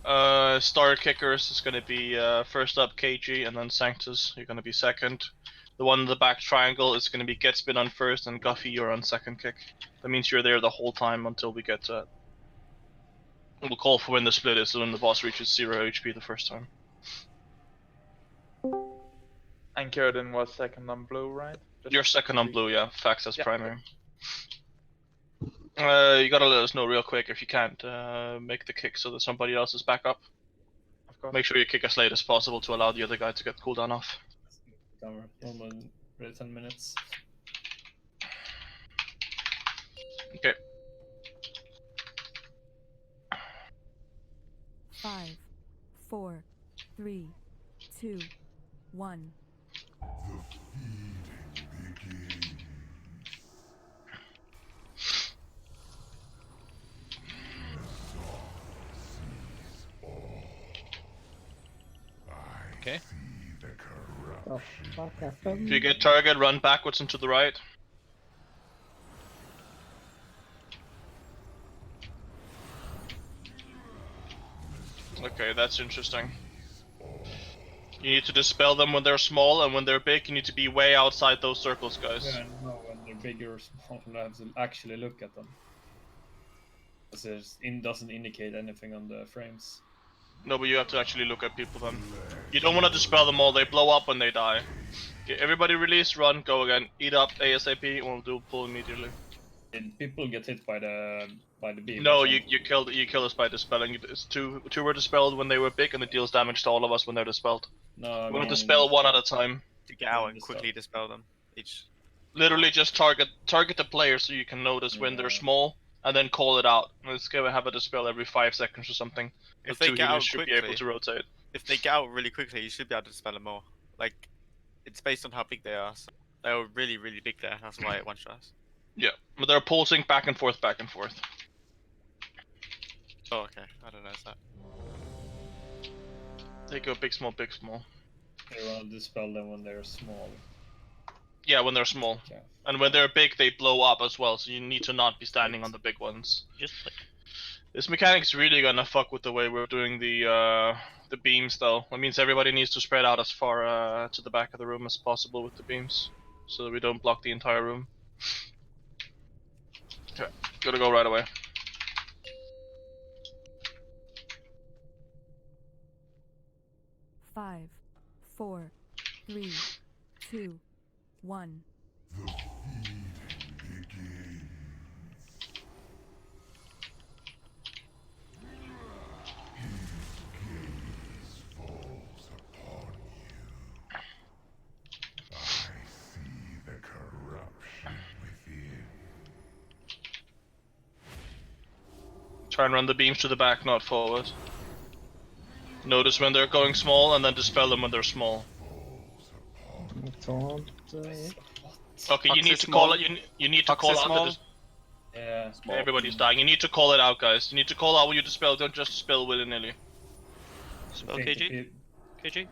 Star Kickers is gonna be first up KG, and then Sanctus, you're gonna be second. The one in the back triangle is gonna be Getspin on first, and Guffy, you're on second kick. That means you're there the whole time until we get to it. We'll call for when the split is, so when the boss reaches 0 HP the first time. And Kieran was second on blue, right? You're second on blue, yeah. Fax as primary. You gotta let us know real quick if you can't make the kick so that somebody else is back up. Of course. Make sure you kick as late as possible to allow the other guy to get cooldown off. Normal 10 minutes. Okay. 5, 4, 3, 2, 1. Okay. Oh, fuck, If you get target, run backwards and to the right. Okay, that's interesting. You need to dispel them when they're small, and when they're big, you need to be way outside those circles, guys. Yeah, I know when they're bigger or small, I have to actually look at them. Because it doesn't indicate anything on the frames. No, but you have to actually look at people then. You don't want to dispel them all, they blow up when they die. Okay, everybody release, run, go again. Eat up ASAP, and we'll do pull immediately. Did people get hit by the beam? No, you kill us by dispelling. It's two were dispelled when they were big, and it deals damage to all of us when they're dispelled. No, We want to dispel one at a time. To get out and quickly dispel them each. Literally just target the player so you can notice when they're small, and then call it out. Let's go have a dispel every 5 seconds or something. If they get out should quickly, be able to rotate. If they get out really quickly, you should be able to dispel them more. Like, it's based on how big they are. So they were really, really big there. That's why it one-shots. Yeah, but they're pulsing back and forth, back and forth. Oh, okay. I don't know that. They go big, small, big, small. You want to dispel them when they're small. Yeah, when they're small. Okay. And when they're big, they blow up as well, so you need to not be standing on the big ones. Just like... This mechanic's really gonna fuck with the way we're doing the beams, though. That means everybody needs to spread out as far to the back of the room as possible with the beams, so that we don't block the entire room. Okay, gotta go right away. Five, 4, 3, 2, 1. Try and run the beams to the back, not forward. Notice when they're going small, and then dispel them when they're small. Okay, you need to call it. You need to call out. Yeah. Everybody's dying. You need to call it out, guys. You need to call out when you dispel. Don't just dispel willy-nilly. Spell KG? KG?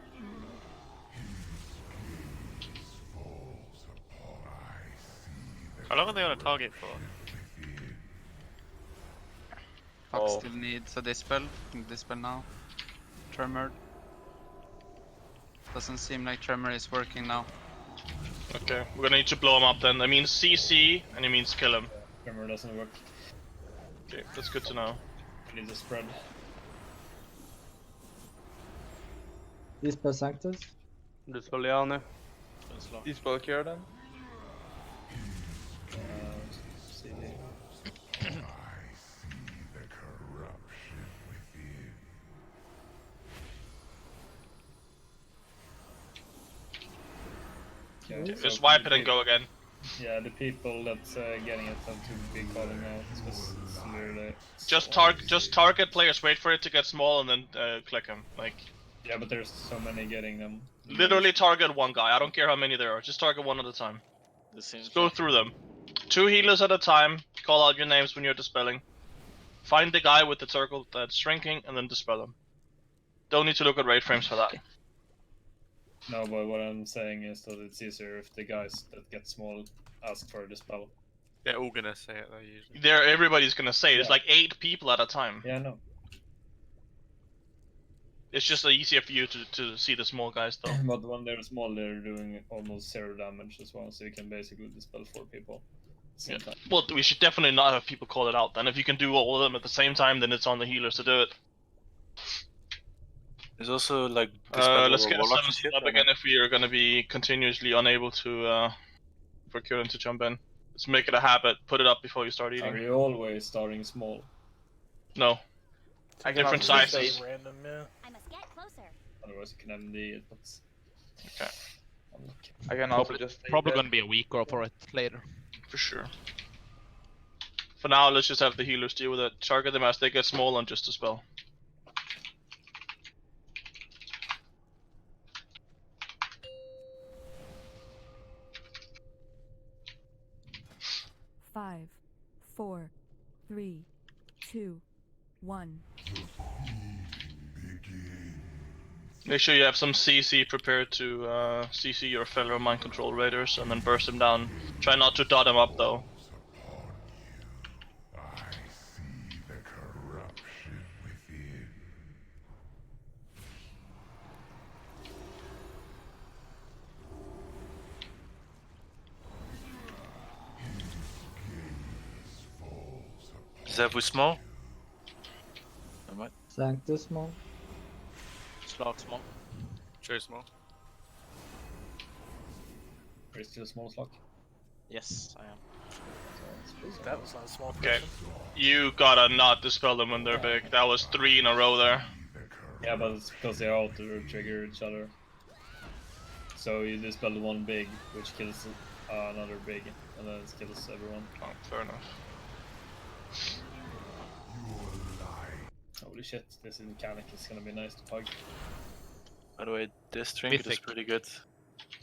How long are they on a target for? Fox still needs a dispel. Dispel now. Tremor. Doesn't seem like Tremor is working now. Okay, we're gonna need to blow him up then. That means CC, and it means kill him. Tremor doesn't work. Okay, that's good to know. Need a spread. Dispel Sanctus. Dispel Liane. Dispel Kieran. Just wipe it and go again. Yeah, the people that's getting it have to be calling out. Because it's literally... Just target players. Wait for it to get small and then click him. Like. Yeah, but there's so many getting them. Literally target one guy. I don't care how many there are. Just target one at a time. Just go through them. 2 healers at a time. Call out your names when you're dispelling. Find the guy with the circle that's shrinking and then dispel them. Don't need to look at raid frames for that. No, but what I'm saying is that it's easier if the guys that get small ask for a dispel. They're all gonna say it though, usually. Everybody's gonna say it. It's like 8 people at a time. Yeah, no. It's just easier for you to see the small guys though. But when they're small, they're doing almost 0 damage as well, so you can basically dispel 4 people at the same time. Well, we should definitely not have people call it out then. If you can do all of them at the same time, then it's on the healers to do it. There's also like dispel Let's over get a warlocks and 17 shit. up again if we are going to be continuously unable to for Kieran to jump in. Let's make it a habit. Put it up before you start Are eating. you always starting small? No. I can Different also just sizes. say- Random, yeah. I must get closer. Otherwise, you can MD it, but. Okay. I can also just say Probably that. gonna be a week or for it later. For sure. For now, let's just have the healers deal with it. Target them as they get small and just dispel. Five, 4, 3, 2, 1. Make sure you have some CC prepared to CC your fellow mind control raiders and then burst them down. Try not to dot them up though. I see the corruption within. Is that with small? Sanctus small. Slag small. Joe small. Are you still small slot? Yes, I am. That was not a small Okay. person. You gotta not dispel them when they're big. That was 3 in a row there. Yeah, but it's because they auto trigger each other. So you dispel the one big, which kills another big, and then it kills everyone. Oh, fair enough. Holy shit, this mechanic is gonna be nice to pug. By the way, this trinket is Mythic. pretty good.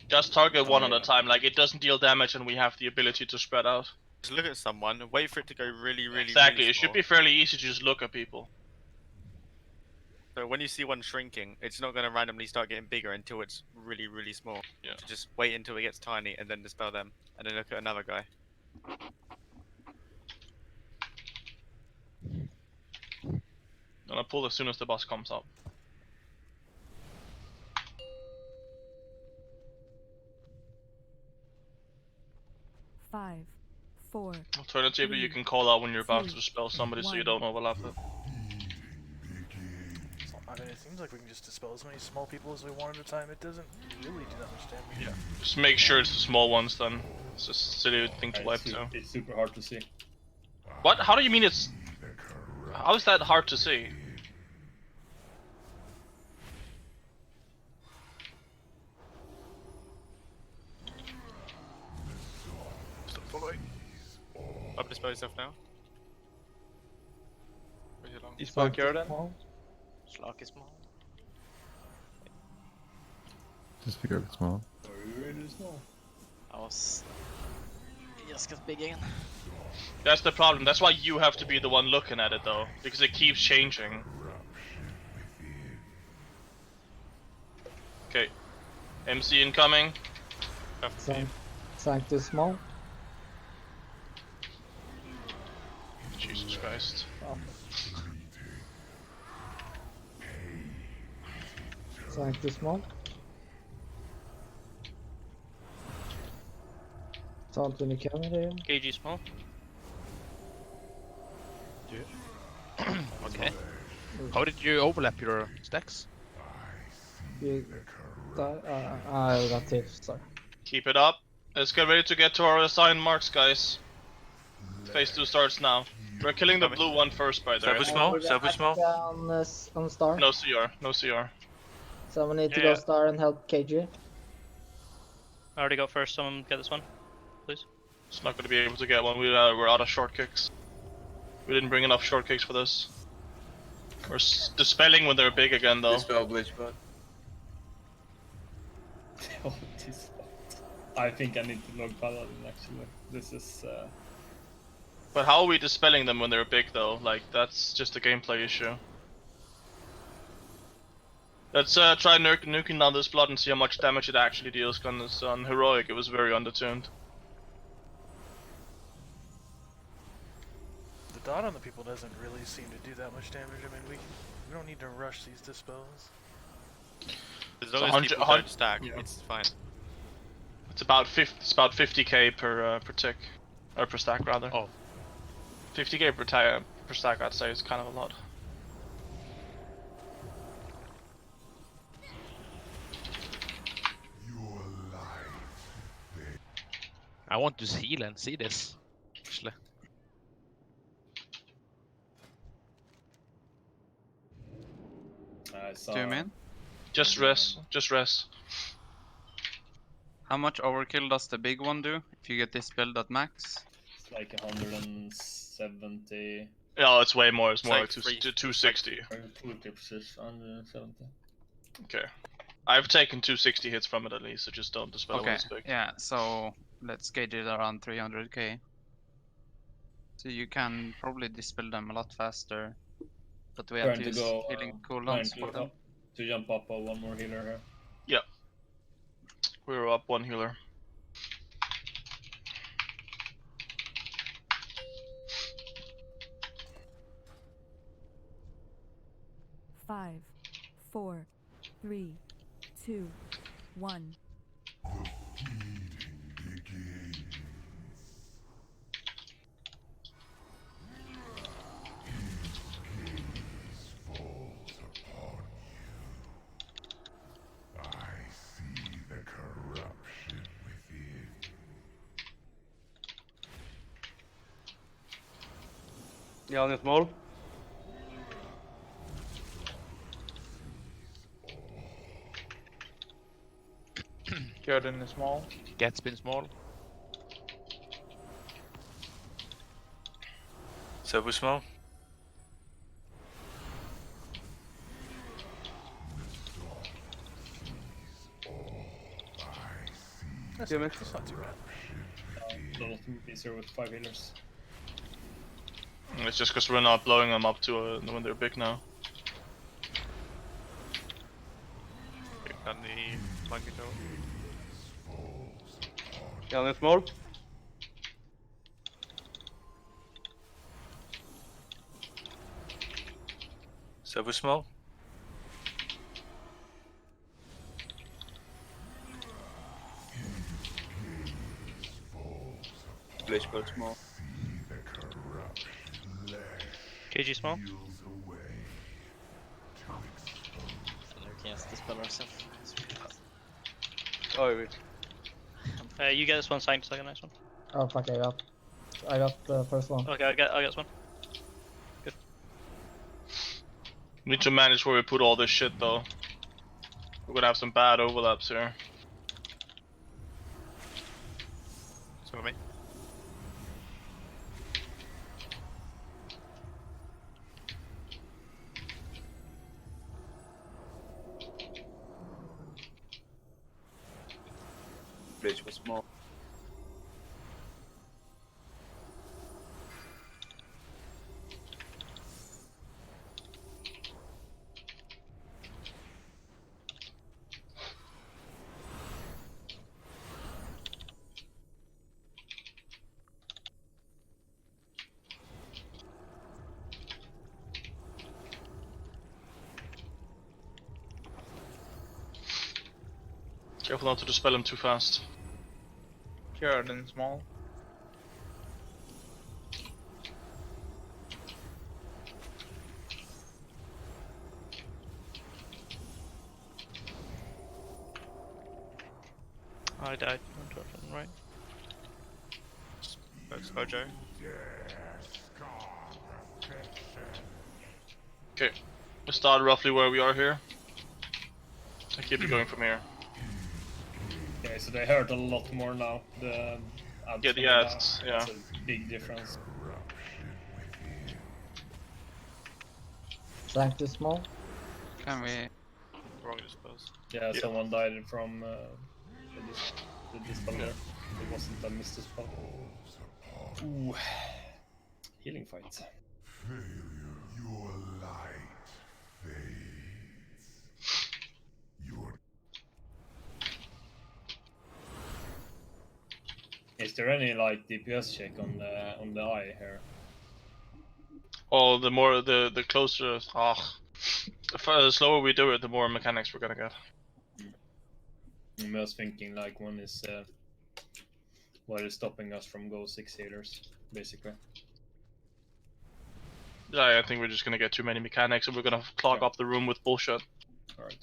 Just target one at yeah. a time, like it doesn't deal damage and we have the ability to spread out. Just look at someone, wait for it to go really, Exactly, really it should small. be fairly easy to just look at people. So when you see one shrinking, it's not going to randomly start getting bigger until it's really, really small. Yeah. So just wait until it gets tiny and then dispel them. And then look at another guy. And I'll pull as soon as the boss comes up. Five, 4. Alternatively, you 3, can call out when you're about to 2, dispel somebody so you 1. don't overlap it. I mean, it seems like we can just dispel as many small people as we want at a time. It doesn't really do that much damage. Yeah. Just make sure it's the small ones then. It's just a silly thing to wipe too. It's super hard to see. What? How do you mean it's... How is that hard to see? Stop following. Up dispel yourself now. Dispel Kieran. Small. Slag is small. Just figure out small. Are you ready to small? I was just got big again. That's the problem. That's why you have to be the one looking at it though. Because it keeps changing. Okay. MC incoming. Sanctus small. Jesus Christ. Sanctus small. Salt in the camera. KG small. Okay. How did you overlap your stacks? You, I got tips, sorry. Keep it up. Let's get ready to get to our assigned marks, guys. Phase 2 starts now. We're killing the blue one first, by the way. Self small? Self small? On star. No CR, no CR. Someone need to Yeah. go star and help KG. I already got first. Someone get this one, please. It's not going to be able to get one. We're out of short kicks. We didn't bring enough short kicks for this. We're dispelling when they're big again, though. Dispel glitch bot. Oh, this- I think I need to log Paladin actually. This is But how are we dispelling them when they're big, though? Like, that's just a gameplay issue. Let's try nuking down this blood and see how much damage it actually deals, because on Heroic it was very undertuned. The dot on the people doesn't really seem to do that much damage. I mean, we don't need to rush these dispels. As long as people don't stack, it's fine. It's about 50k per tick, or per stack rather. Oh. 50k per stack, I'd say, is kind of a lot. I want to heal and see this, actually. Do you mean? Just rest. Just rest. How much overkill does the big one do if you get dispelled at max? It's like 170. Yeah, it's way more. It's more like, like 260. 170. Okay. I've taken 260 hits from it at least, so just don't dispel it when Okay, it's big. yeah, so let's gauge it around 300k. So you can probably dispel them a lot faster. But we have to use healing cooldowns for them. To jump up one more healer here. Yep. We're up one healer. Five, 4, 3, 2, 1. Yeah, on the small. Jordan is small. Gets been small. Servo small. That's not too bad. Little easier with 5 healers. It's just because we're not blowing them up to when they're big now. On the monkey toe. Yeah, on the small. Servo small. Dispel small. KG small. Yes, dispel ourselves. Oh, wait. You get this one, Sanctus, I got a nice one. Oh fuck, I got the first one. Okay, I got this one. Good. We need to manage where we put all this shit though. We're gonna have some bad overlaps here. So me. Bridge was small. Careful not to dispel him too fast. Jordan small. I died. Right. Let's go, Joe. Okay. We'll start roughly where we are here. I keep it going from here. Okay, so they hurt a lot more now. That's a big difference. Sanctus small. Can we? Wrong dispels. Yeah, someone died from the dispel there. It wasn't a missed dispel. Ooh. Healing fight. Your light fades. Is there any like DPS check on the eye here? Oh, the more the closer. The slower we do it, the more mechanics we're gonna get. I was thinking like one is what is stopping us from go 6 healers, basically. Yeah, I think we're just gonna get too many mechanics, and we're gonna clog up the room with bullshit. All right.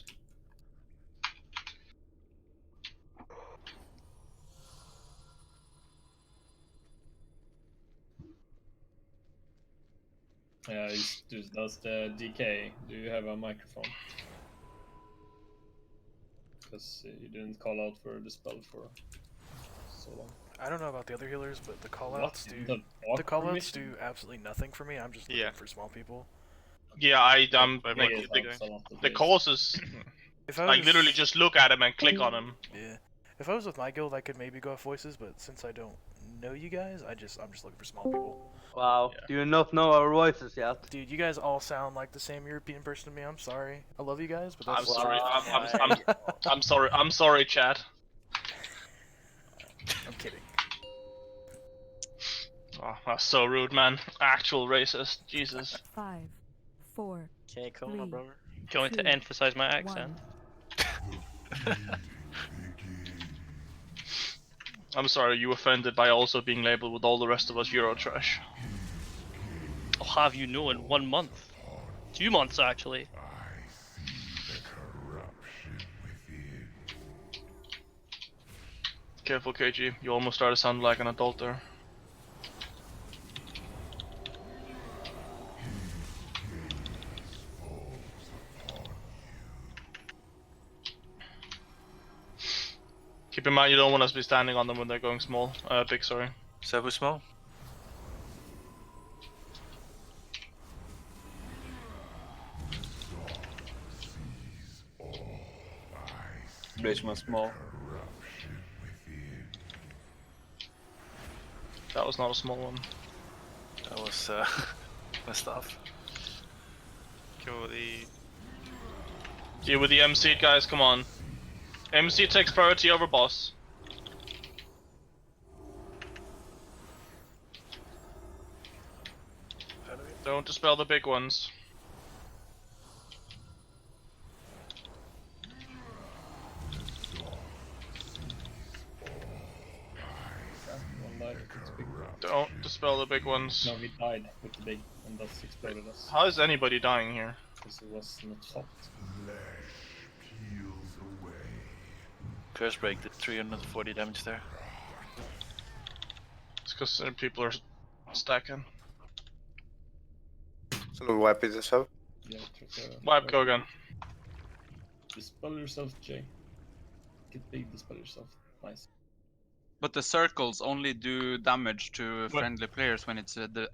Does the DK, do you have a microphone? Because you didn't call out for the spell for so long. I don't know about the other healers, but the callouts do absolutely nothing for me. I'm just looking for small people. Yeah, I'm like the calls is like literally just look at him and click on him. Yeah. If I was with my guild, I could maybe go off voices, but since I don't know you guys, I'm just looking for small people. Wow. Yeah. Do you not know our voices yet? Dude, you guys all sound like the same European person to me. I'm sorry. I love you guys, but that's I'm sorry. I'm sorry. I'm sorry, Chad. I'm kidding. Oh, that's so rude, man. Actual racist. Jesus. 5, 4. Okay, cool, my 3, brother. Going to emphasize my accent. I'm sorry, you offended by also being labeled with all the rest of us Euro trash. I'll have you know in 1 month. 2 months, actually. Careful, KG. You almost started to sound like an adult there. Keep in mind you don't want us to be standing on them when they're going small. Big, sorry. Sabu small? Bleach was small. That was not a small one. That was messed up. Kill the... Deal with the MC, guys, come on. MC takes priority over boss. Don't dispel the big ones. Don't dispel the big ones. No, we died with the big, and that's exploded us. How is anybody dying here? Because it was not hot. Curse break did 340 damage there. It's because people are stacking. So we wipe it as well? Yeah, Wipe, go again. Dispel yourself, Jay. Get big, dispel yourself. Nice. But the circles only do damage to friendly players when it's at the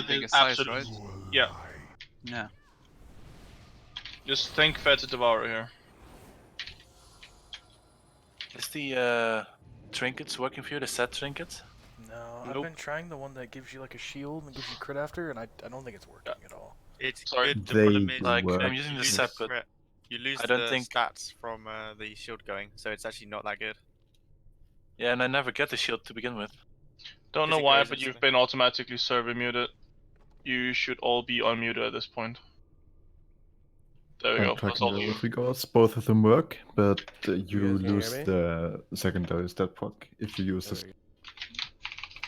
biggest size, right? Yeah. Yeah. Just think Fed to Devour here. Is the trinkets working for you? The set trinkets? No, I've been trying the one that gives you like a shield and gives you crit after, and I don't think it's working at all. It's sorry. good. The problem is, like I'm using the set, but you lose I don't the think stats from the shield going, so it's actually not that good. Yeah, and I never get the shield to begin with. Don't know why, but you've been automatically server muted. You should all be unmuted at this point. There we go. That's all you. With regards, both of them work, but you lose the secondary stat proc if you use this.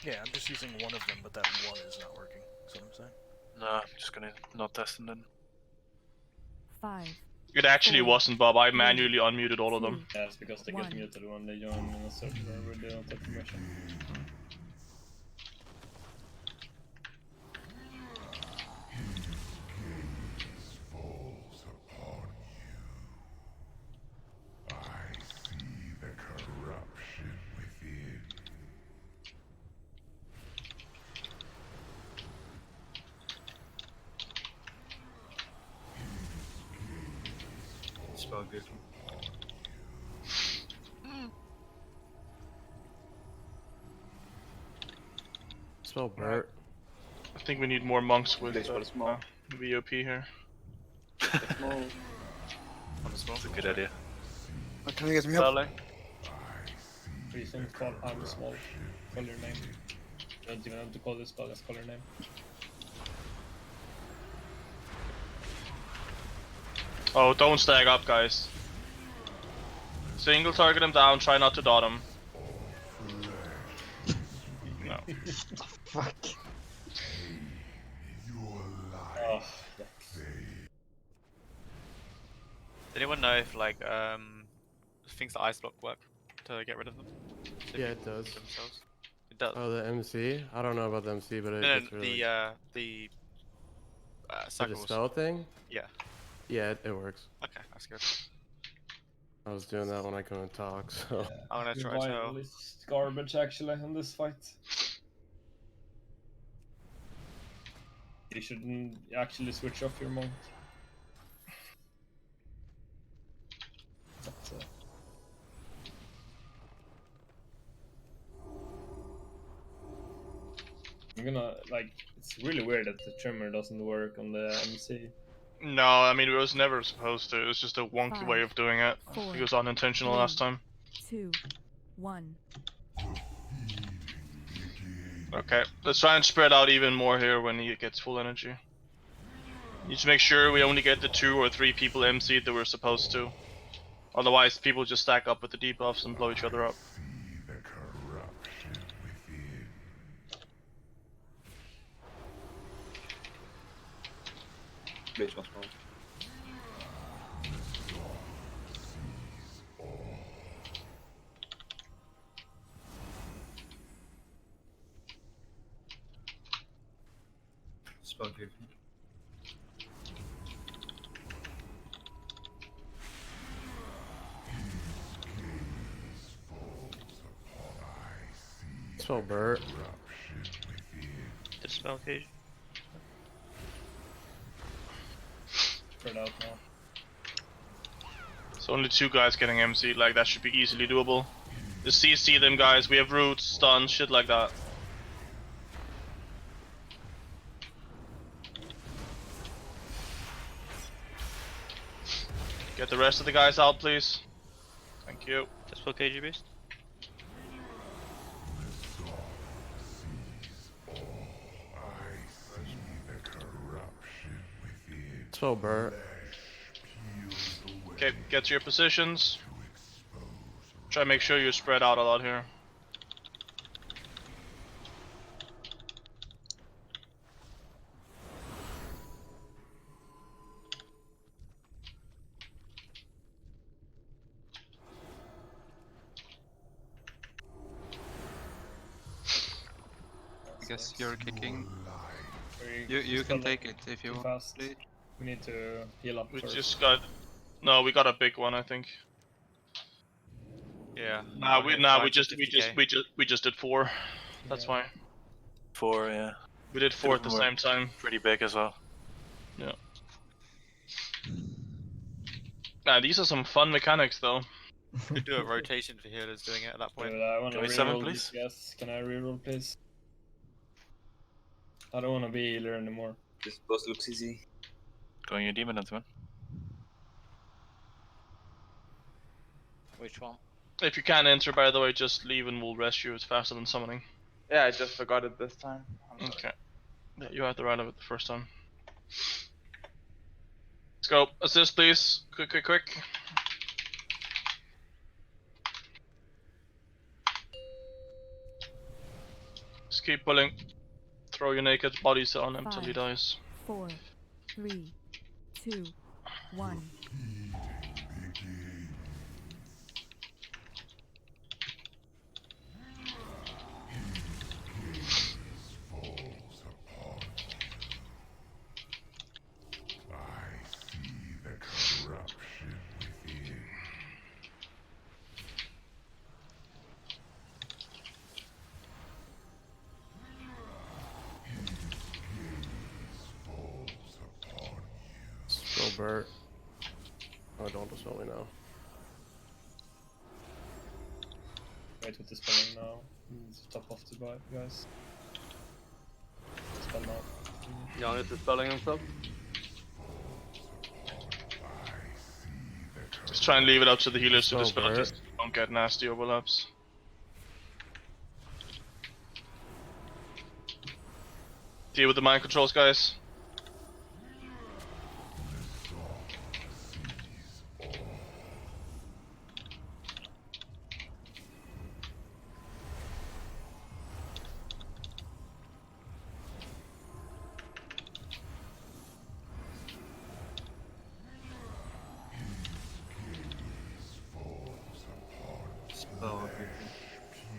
Yeah, I'm just using one of them, but that one is not working. That's what I'm saying. No, I'm just gonna not test them then. 5. It actually wasn't, Bob. I manually unmuted all of them. Yeah, it's because they get muted when they join in a server where they don't have permission. Spell good. Smell Bert. I think we need more monks with VOP here. Small. That's a good idea. Can you get me up? Please don't call I'm small. Call your name. You don't even have to call this spell, just call your name. Oh, don't stag up, guys. Single target him down, try not to dot him. No. Fuck. Oh, Does anyone know if like things that ice block work to get rid of them? Yeah, it does. Themselves? It does. Oh, the MC? I don't know about the MC, but No, it's really... the The cycles. dispel thing? Yeah. Yeah, it works. Okay, that's good. I was doing that when I couldn't talk, so... yeah. I'm gonna try Revival to... is garbage actually in this fight. You shouldn't actually switch off your monk. But, I'm gonna, like, it's really weird that the trimmer doesn't work on the MC. No, I mean, it was never supposed to. It was just a wonky 5, way of doing it. 4, It was unintentional 3, last time. 2, 1. Okay, let's try and spread out even more here when he gets full energy. Need to make sure we only get the 2 or 3 people MC'd that we're supposed to. Otherwise, people just stack up with the debuffs and blow each other up. Base one small. Spell here. Spell Burt. Dispel cage. Spread out now. So only 2 guys getting MC'd, like that should be easily doable. Just CC them guys, we have roots, stuns, shit like that. Get the rest of the guys out, please. Thank you. Dispel cage beast. Spell Burt. Okay, get to your positions. Try to make sure you spread out a lot here. I guess you're kicking. You can take it if you want. Fast. We need to heal up We first. just got... No, we got a big one, I think. Yeah. We just did 4. That's why. 4, yeah. We did 4 at the same time. Pretty big as well. Yeah. Nah, these are some fun mechanics though. We do a rotation for healers doing it at that point. Dude, I wanna 27, reroll please. Yes, can I reroll please? I don't wanna be healer anymore. This boss looks easy. Going your demon man. Which one? If you can't enter, by the way, just leave and we'll rest you. It's faster than summoning. Yeah, I just forgot it this time. Okay. Yeah, you had the right of it the first time. Let's go. Assist, please. Quick, quick, quick. Just keep pulling. Throw your naked bodies on him till he 5, dies. 4, 3, 2, 1. Spell Burt. Oh, don't dispel me now. Wait with the spelling now. Top off the guys. Spell now. Jan is dispelling himself. Just try and leave it up to the healers to So dispel Burt. just don't get nasty overlaps. Deal with the mind controls, guys.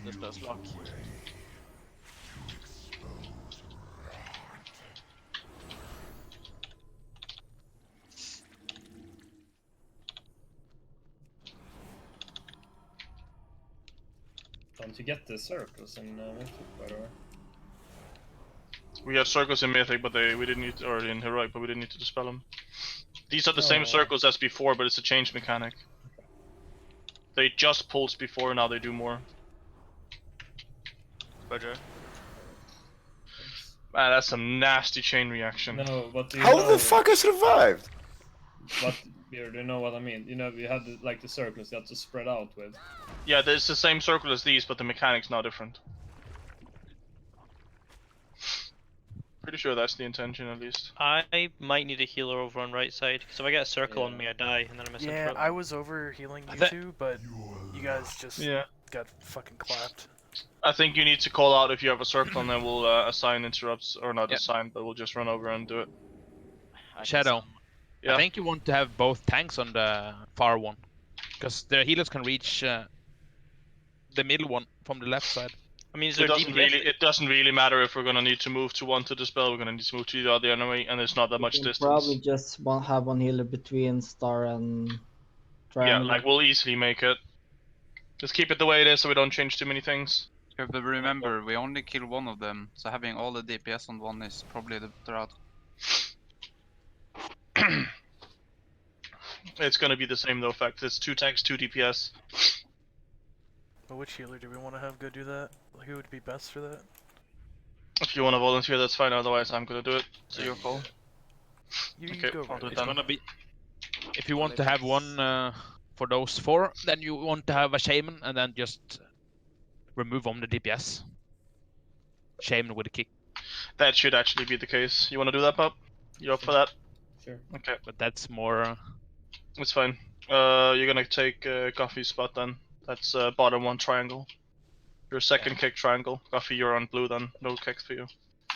There's no lock. Don't you get the circles in Mythic, by the way? We have circles in Mythic, but we didn't need, or in Heroic, but we didn't need to dispel them. These are the same circles as before, but it's a change mechanic. They just pulsed before, now they do more. Roger. Man, that's some nasty chain reaction. No, but How the fuck I survived? But do you know what I mean? You know, we had like the circles you had to spread out with. Yeah, it's the same circle as these, but the mechanic's now different. Pretty sure that's the intention, at least. I might need a healer over on right side, because if I get a circle on me, I die, and then I miss Yeah, it. I was over healing you two, but you guys just got fucking clapped. I think you need to call out if you have a circle, and then we'll assign interrupts, or not assign, but we'll just run over and do it. Shadow. Yeah. I think you want to have both tanks on the far one, because the healers can reach the middle one from the left side. I mean, it doesn't really matter if we're gonna need to move to one to dispel. We're gonna need to move to the other enemy, and there's not that much distance. Probably just have one healer between star and triangle. Yeah, like we'll easily make it. Just keep it the way it is, so we don't change too many things. Yeah, but remember, we only kill one of them, so having all the DPS on one is probably the better out. It's gonna be the same though. Fact, it's 2 tanks, 2 DPS. But which healer do we want to have go do that? Like, who would be best for that? If you want to volunteer, that's fine. Otherwise, I'm gonna do it. It's your call. You go right. It's gonna be. If you want to have one for those 4, then you want to have a shaman, and then just remove on the DPS. Shaman with a kick. That should actually be the case. You want to do that, Bob? You up for that? Sure. Okay. But that's more. It's fine. You're gonna take Guffey's spot then. That's bottom 1 triangle. Your second kick triangle. Guffey, you're on blue then. No kicks for you.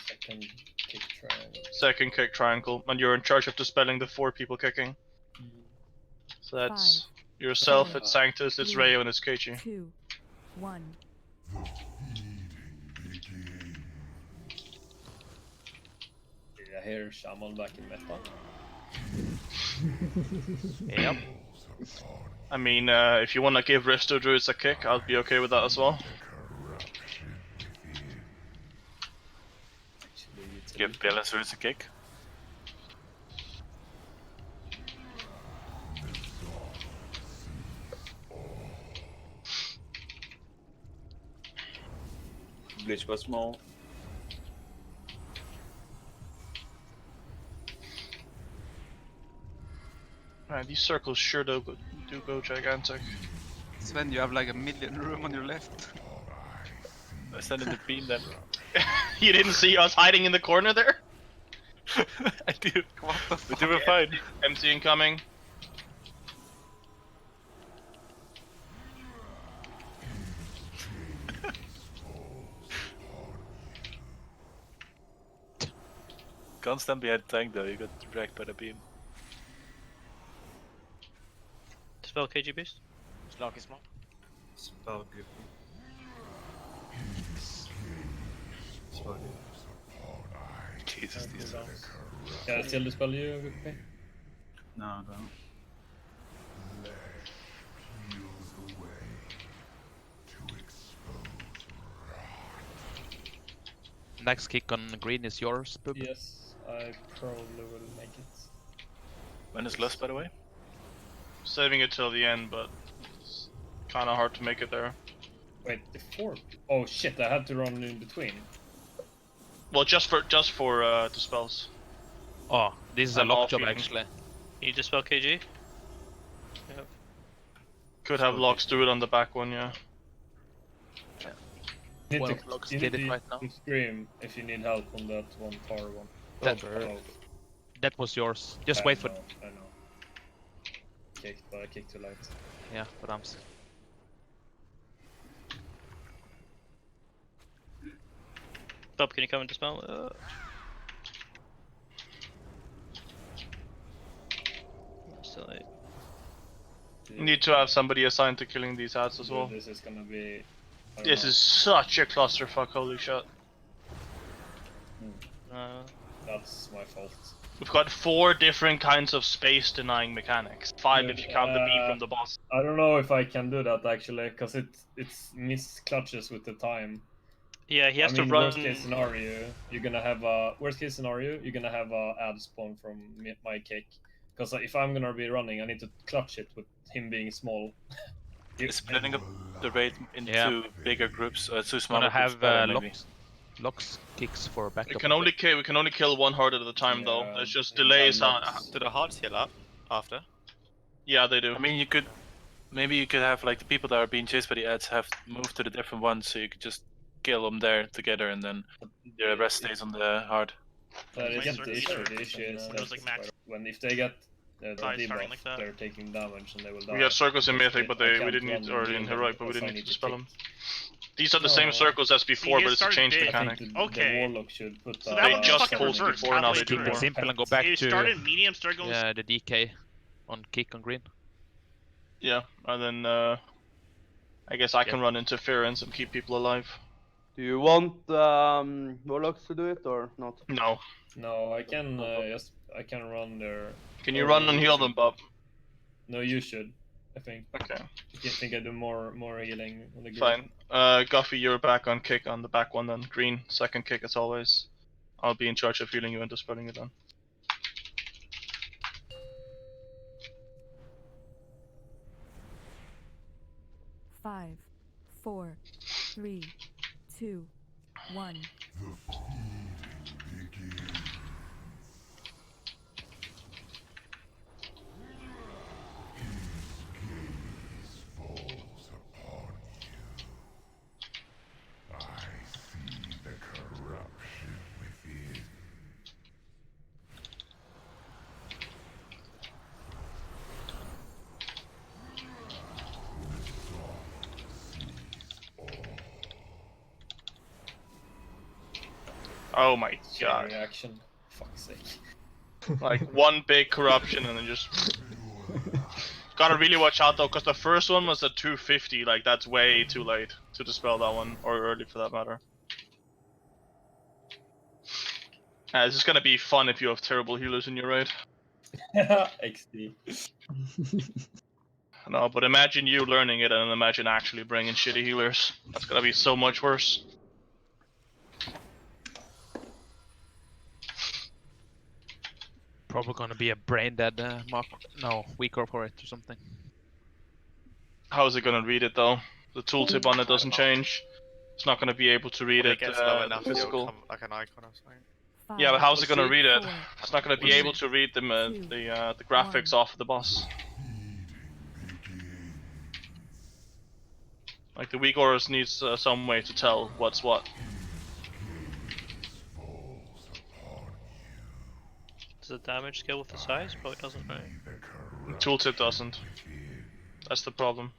Second kick triangle. Second kick triangle, and you're in charge of dispelling the 4 people kicking. So that's yourself, it's Sanctus, it's Rayo, and it's KG. 2, 1. I hear Shaman back in meta. Yep. I mean, if you want to give Risto Druids a kick, I'll be okay with that as well. Give Balance Druids a kick. Glitch was small. Man, these circles sure do go gigantic. Sven, you have like 1 million room on your left. I send in the beam then. You didn't see us hiding in the corner there? I do. What the fuck? We're doing fine. Empty incoming. Can't stand behind the tank though, you got dragged by the beam. Dispel KG boost. Lock is small. Spell good. Spell good. Jesus, these are... Can I still dispel you, Guppy? No, I don't. Next kick on green is yours, Bub. Yes, I probably will make it. When is Lust, by the way? Saving it till the end, but it's kind of hard to make it there. Wait, the 4? Oh shit, I had to run in between. Well, just for dispels. Oh, this is a lock job actually. You dispel KG? Yep. Could have locks do it on the back one, yeah. You did it right now. Scream if you need help on that one far one. That was yours. Just wait for. I know. Kicked, but I kicked too late. Yeah, but I'm. Bob, can you come and dispel? Still late. You need to have somebody assigned to killing these ads as well. This is gonna be This is such a clusterfuck, holy shit. That's my fault. We've got 4 different kinds of space denying mechanics. 5 if you count the beam from the boss. I don't know if I can do that actually, because it's misclutches with the time. Yeah, he has to run. Worst case scenario, you're gonna have a add spawn from my kick. Because if I'm gonna be running, I need to clutch it with him being small. Splitting up the raid into bigger groups, two smaller Gonna groups have better, maybe. locks kicks for backup. We can only kill 1 horde at a time though. There's just delays on. Do the hearts heal up after? Yeah, they do. I mean, maybe you could have like the people that are being chased by the ads have moved to the different ones, so you could just kill them there together, and then the rest stays on the hard. That isn't the issue. The issue is that when if they get the debuff, like that. they're taking damage and they will die. We have circles in Mythic, but we didn't need, or in Heroic, but we didn't need to spell them. These are the same circles as before, but it's a changed mechanic. The Warlock should put So that they was just fucking pulled reversed before, now they halfway do through. more. Simple and go back You to started medium, start going. the DK on kick on green. Yeah, and then I guess I can run interference and keep people alive. Do you want Warlocks to do it or not? No. No, I can I can run there. Can you run and heal them, Bob? No, you should. I think. Okay. I think I do more healing on the green. Fine. Guffy, you're back on kick on the back one then. Green, second kick as always. I'll be in charge of healing you and dispelling you then. Five, 4, 3, 2, 1. Oh my god. Reaction. Fuck's sake. Like one big corruption and then just... Gotta really watch out though, because the first one was at 250, like that's way too late to dispel that one, or early for that matter. This is gonna be fun if you have terrible healers in your raid. XD. No, but imagine you learning it and imagine actually bringing shitty healers. That's gonna be so much worse. Probably gonna be a brain dead weak or for it or something. How is it gonna read it though? The tooltip on it doesn't change. It's not gonna be able to read it physical. Come like an icon or something. Yeah, but how's it gonna read it? It's not gonna be able to read the graphics off of the boss. Like the weak auras needs some way to tell what's what. Does the damage scale with the size? Probably doesn't, right? Tooltip doesn't. That's the problem.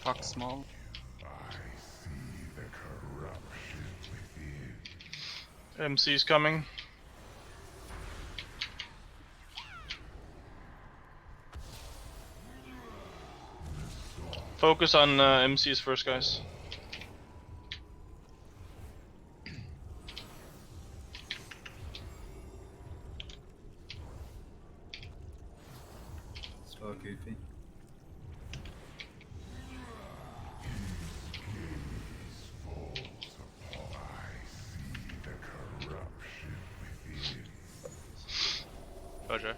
Fuck small. MC's coming. Focus on MCs first, guys. So goofy. Roger.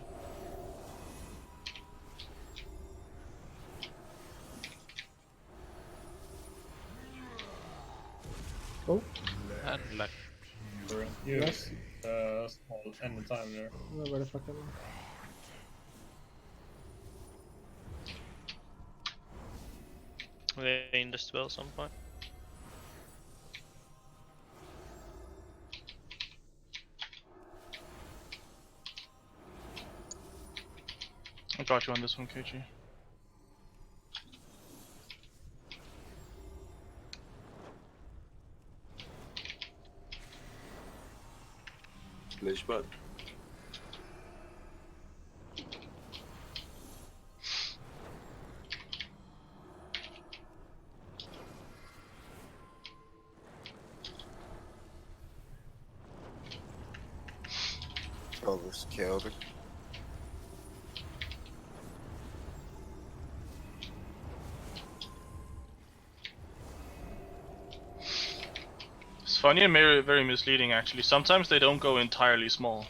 Oh. And like Yes. Small end of time there. Where the fuck am I? We in dispel at some point. brought you on this one, KG. Splish bot. Oh, this chaotic. It's funny and very misleading actually. Sometimes they don't go entirely small.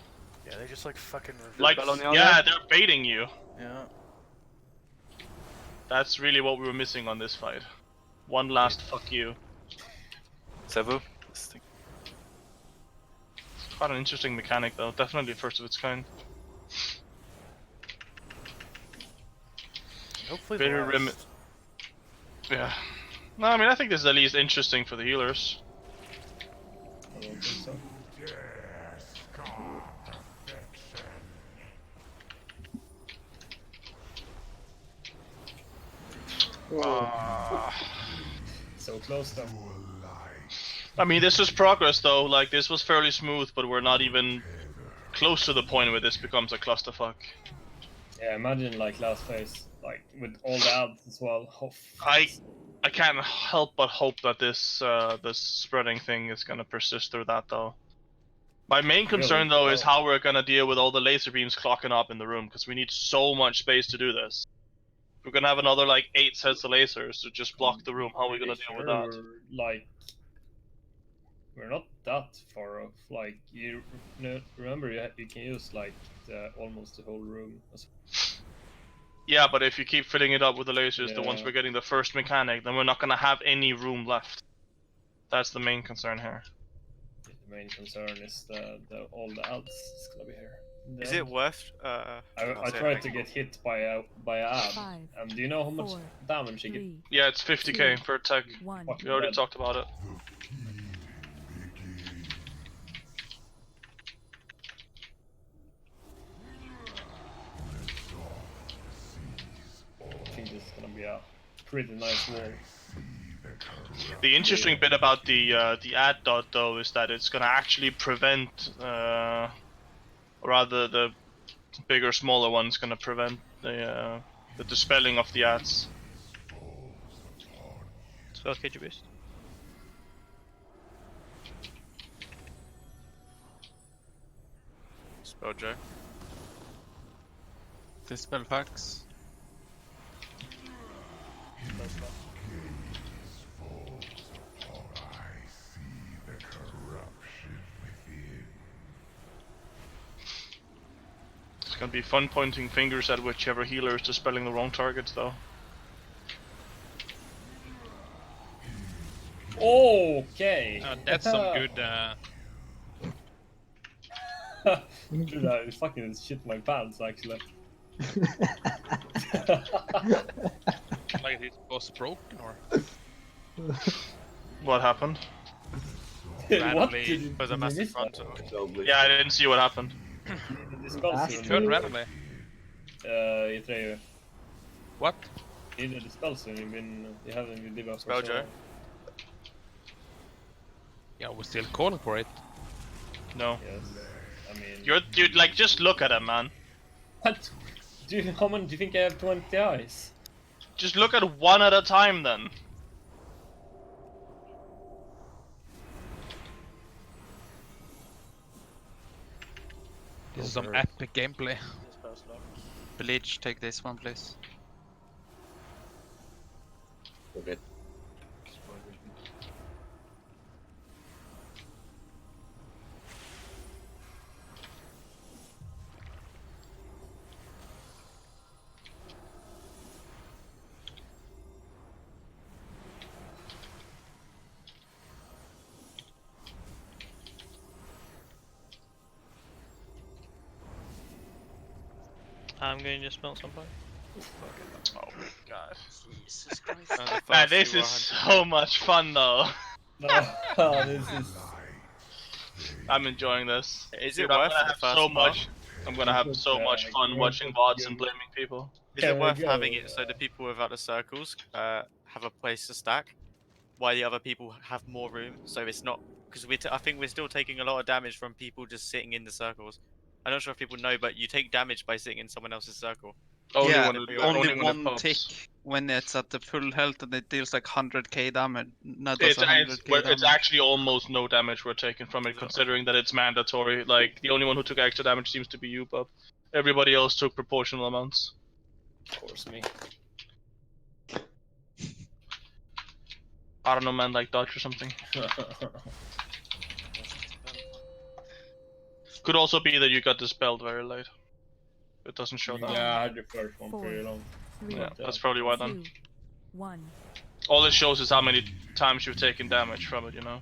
Yeah, they just like fucking reverse. Like, yeah, they're baiting you. Yeah. That's really what we were missing on this fight. One last fuck you. Sevu? It's quite an interesting mechanic though, definitely first of its kind. Hopefully Very yeah. No, I mean I think this is at least interesting for the healers. I don't think so. So close though. I mean, this is progress though, like this was fairly smooth, but we're not even close to the point where this becomes a clusterfuck. Yeah, imagine like last phase, like with all the ads as well. Oh, I can't help but hope that this this spreading thing is gonna persist through that though. My main concern though is how we're gonna deal with all the laser beams clocking up in the room, because we need so much space to do this. We're gonna have another like 8 sets of lasers to just block the room. How are we gonna deal with that? Like, we're not that far off. Like, you remember you can use like almost the whole room. Yeah, but if you keep filling it up with the lasers, the ones Yeah. we're getting the first mechanic, then we're not gonna have any room left. That's the main concern here. The main concern is all the ads is gonna be here. Is it worth? I tried to get hit by a ad, and do you know how much damage he gets? Yeah, it's 50k per tech. We already talked about it. I think this is gonna be a pretty nice wall. The interesting bit about the ad dot though is that it's gonna actually prevent, rather the bigger, smaller one's gonna prevent the dispelling of the ads. Spell KG boost. Spell Joe. Dispel facts. It's gonna be fun pointing fingers at whichever healer is dispelling the wrong targets though. Okay. That's some good. Dude, I fucking shit my pants actually. Like it was broken or? What happened? What? Was a massive front. Yeah, I didn't see what happened. It turned randomly. What? You did the spell soon. You haven't been debuffed. Spell Joe. Yeah, we're still calling for it. No. Yes. I mean. Dude, like just look at him, man. What? How many do you think I have 20 eyes? Just look at one at a time then. This is some epic gameplay. Bleach, take this one, please. Okay. I'm going to spell at some point. Oh my god. Jesus Christ. Man, this is so much fun though. This is. I'm enjoying this. Is Dude, it I'm worth gonna the have first so part? much. I'm gonna have so much fun watching VODs and blaming people. Is it worth having it so the people without the circles have a place to stack, while the other people have more room? So it's not because I think we're still taking a lot of damage from people just sitting in the circles. I'm not sure if people know, but you take damage by sitting in someone else's circle. Only yeah, when only it one pops. tick when it's at the full health and it deals like 100k damage. Not It's 100k damage. actually almost no damage we're taking from it, considering that it's mandatory. Like the only one who took extra damage seems to be you, Bob. Everybody else took proportional amounts. Of course, me. I don't know, man, like dodge or something. Could also be that you got dispelled very late. It doesn't show that. Yeah, I had the first one pretty long. Yeah, that's probably why then. 2, 1. All it shows is how many times you've taken damage from it, you know?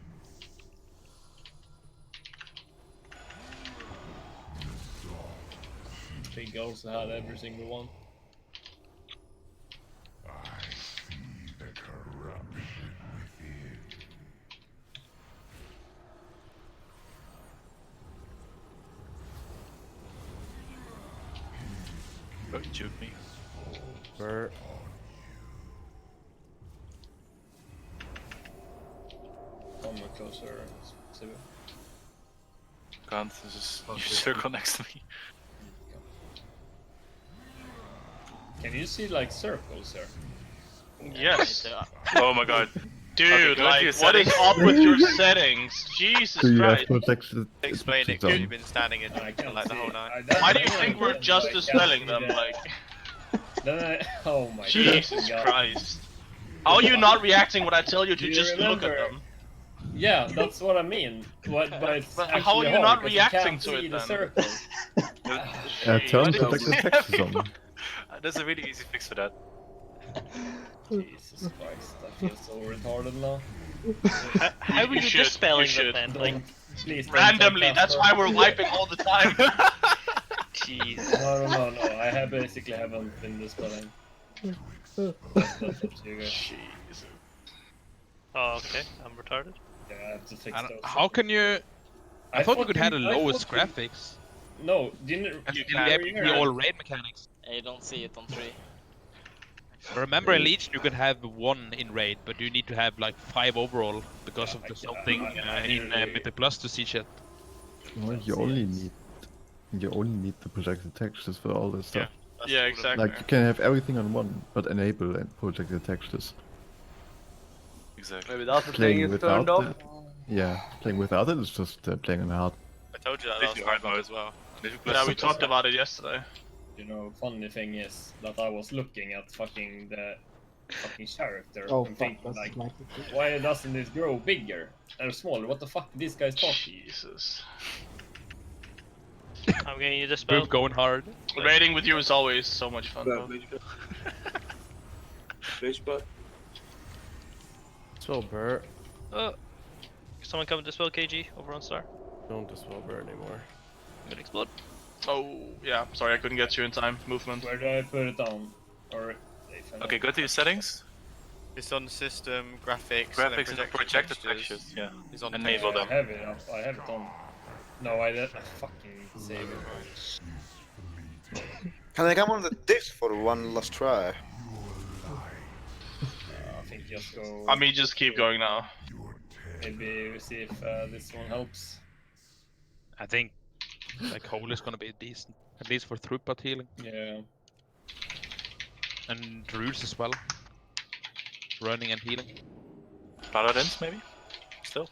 Big also had every single one. I see the corruption within. Don't shoot me. Bert. Come closer. Can't, there's just a circle next to me. Can you see like circles here? Yes. Oh my god. Dude, Okay, go to like, your what is settings. up with your settings? Jesus Do you have Christ. protected Explain it, zone? because you've been standing in like the whole night. Why do you think we're just dispelling them? Like, Oh my Jesus God. Christ. How are you not reacting when I tell you to Do you just look at remember- them? Yeah, that's what I mean. But it's But actually how are you hard not 'cause reacting can't to see it the then? circles. Turn Jeez. protected text zone. There's a really easy fix for that. Jesus Christ, I feel so retarded now. How are you should, dispelling you them should. then? Like, Please don't Randomly, tell that's Casper. why we're wiping all the time. jeez. No. I have basically haven't been dispelling. That's up to you guys. Jesus. Oh, okay. I'm retarded. Yeah, I have to fix And those. how can you? I thought you could have the lowest graphics. No, didn't You you can be all raid mechanics. I don't see it on 3. Remember in Legion you could have 1 in raid, but you need to have like 5 overall because of the something in Mythic Plus to see shit. Well, you only need the protected textures for all this stuff. Yeah, exactly. Like you can have everything on one, but enable and protected textures. Exactly. Maybe that's the Playing thing is without turned off. it, yeah, playing without it is just playing on hard. I told you that Basically last hard time mode. as well. Yeah, we talked about it yesterday. You know, funny thing is that I was looking at fucking the fucking character Oh, and fuck, thinking that's like, my why doesn't it grow bigger or smaller? What the fuck did these guys talk? Jesus. I'm getting you dispelled. Boom going hard. Raiding with you is always so much fun, though. Flashback. Dispel Bert. Someone come dispel KG over on Star. Don't dispel Bert anymore. I'm gonna explode. Oh, yeah, sorry, I couldn't get you in time. Movement. Where do I put it on? Or Okay, go to your settings. It's on system, graphics, Graphics and and projected textures. Yeah. It's on Enable I them. have it up. I have it on. No, I fucking save it. Can I come on the diff for one last try? I think just go. I mean, just keep going now. Maybe we see if this one helps. I think like Hole is gonna be decent, at least for throughput healing. Yeah. And Druids as well. Running and healing. Paladins maybe? Still?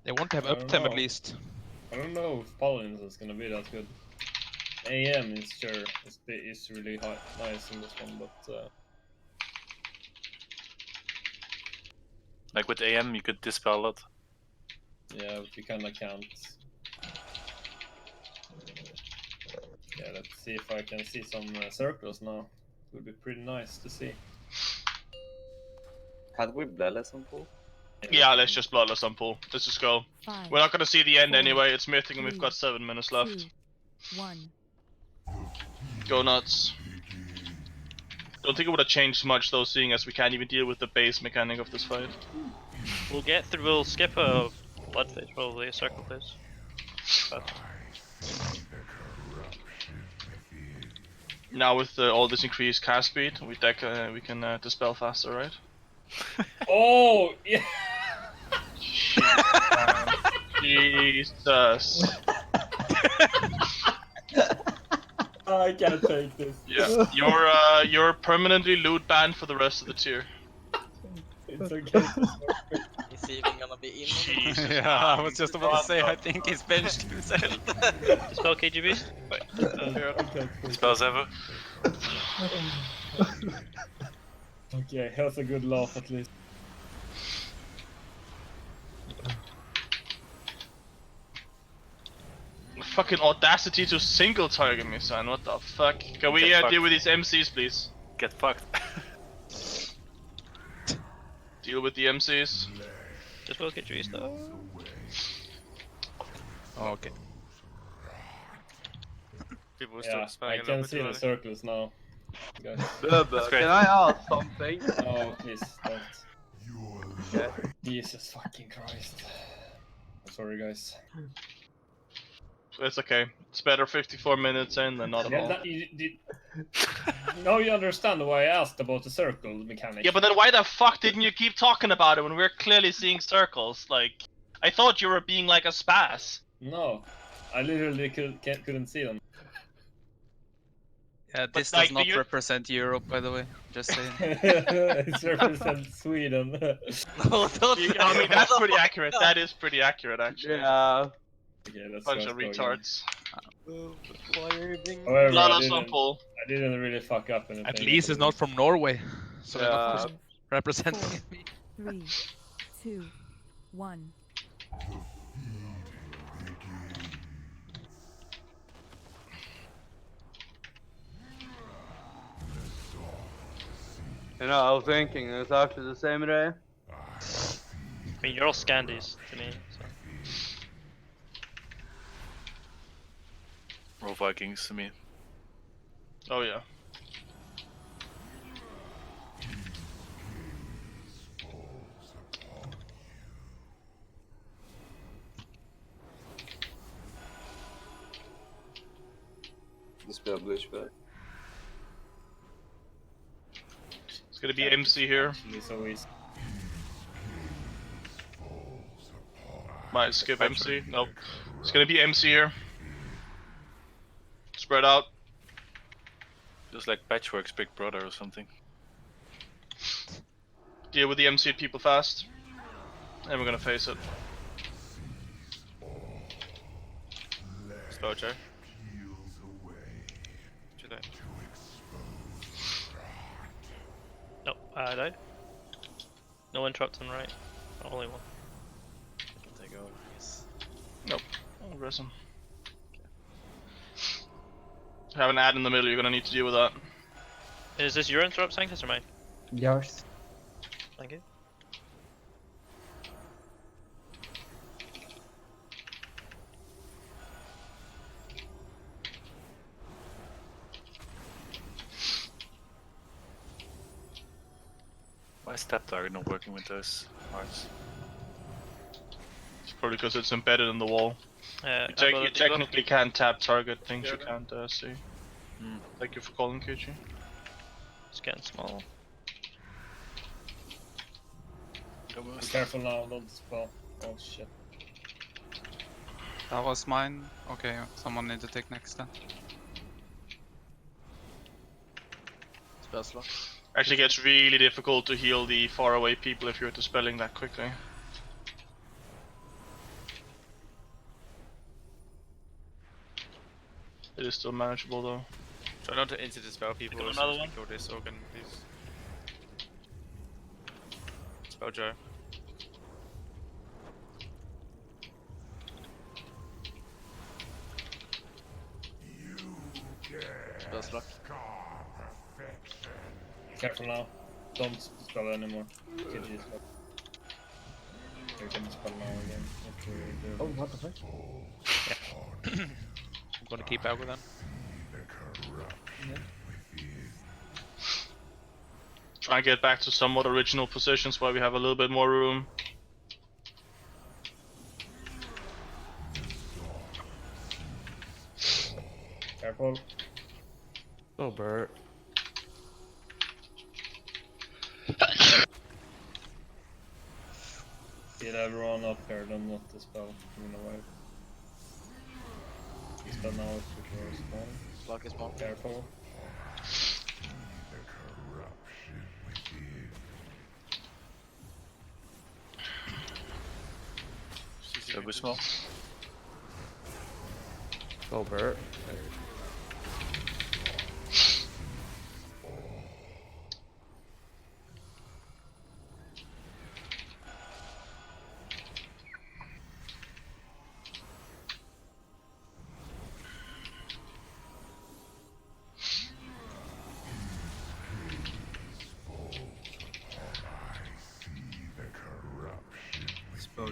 They want to have I don't uptime at know. least. I don't know if Paladins is gonna be that good. AM is sure is really nice in this one, but Like with AM you could dispel a lot. yeah, but we kinda can't. Yeah, let's see if I can see some circles now. It would be pretty nice to see. Had we Bloodless on pool? Yeah, let's just bloodless on pool. Let's just go. 5, We're not gonna see the end 4, anyway. It's Mythic and we've 3, got 7 minutes left. 2, 1. Go nuts. Don't think it would have changed much though, seeing as we can't even deal with the base mechanic of this fight. We'll get through. We'll skip a blood phase, probably a circle phase. But Now with all this increased cast speed, we can dispel faster, right? Oh yeah. Jesus. I can't take this. Yeah, you're permanently loot banned for the rest of the tier. It's okay. Is he even gonna be in on the Jesus, Yeah, I was just about to say, I think he's benched himself. Dispel KG beast? Spells ever? Okay, that's a good laugh at least. Fucking audacity to single target me, son. What the fuck? Can we deal with these MCs, please? Get fucked. Deal with the MCs. Dispel KG beast though. Okay. People are Yeah, still I spelling can see the circles now. Guys. Can I ask something? No, please don't. Okay. Jesus fucking Christ. I'm sorry, guys. It's okay. It's better 54 minutes in than not at all. Now you understand why I asked about the circle mechanic. Yeah, but then why the fuck didn't you keep talking about it when we're clearly seeing circles? Like, I thought you were being like a spaz. No, I literally couldn't see them. Yeah, this like, does not represent Europe, by the way. Just saying. It represents Sweden. No, don't. I mean, that's pretty accurate. That is pretty accurate, actually. Yeah. Okay, let's Bunch go of retards. Why are you being... However, Lot I of sample. didn't really fuck up anything. At least it's not from Norway, so they're Yeah. not representing me. 3, 2, 1. You know, I was thinking it's actually the same day. I mean, you're all Scandies to me. So. Roll Vikings to me. Oh yeah. Dispel bleach back. It's gonna be MC here. So easy. Might skip MC. Nope. It's gonna be MC here. Spread out. Just like Patchwork's big brother or something. Deal with the MC people fast. And we're gonna face it. Spell Joe. Nope, I died. No interrupts on right. Only one. Take over, yes. Nope. I'll res him. Have an ad in the middle, you're gonna need to deal with that. Is this your interrupt, Sanctus, or mine? Yours. Thank you. Why is tap target not working with those hearts? It's probably because it's embedded in the wall. You technically can't tap target things you can't see. Thank you for calling, KG. It's getting small. Be careful now, don't spell. Oh shit. That was mine. Okay, someone need to take next then. Spell slot. Actually gets really difficult to heal the far away people if you're dispelling that quickly. It is still manageable though. Try not to inter-dispel people or another one. kill this organ, please. Spell Joe. Spell slot. Careful now. Don't spell anymore. KG spell. You can spell now again. If you do. Oh, what the fuck? I'm gonna keep out with them. Try and get back to somewhat original positions where we have a little bit more room. Careful. Oh, Bert. Get everyone up here, then not dispel. You know why? Dispel now before spawn. Block is spawn. Careful. The corruption within. So we small. Oh, Bert. Spell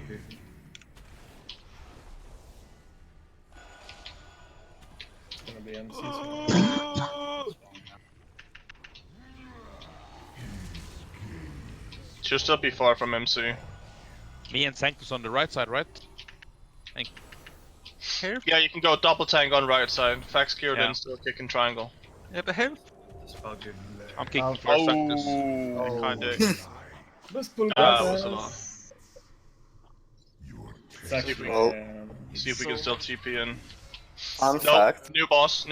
It's gonna be MC. Should still be far from MC. Me and Sanctus on the right side, right? Help. Yeah, you can go double tank on right side. Fax geared Yeah. in, still kicking triangle. Yeah, but help. I'm kicking Oh. first, Sanctus. I can't do it. Let's pull That was a lot. It's actually, See if we can still TP in. Fun No, fact. new boss.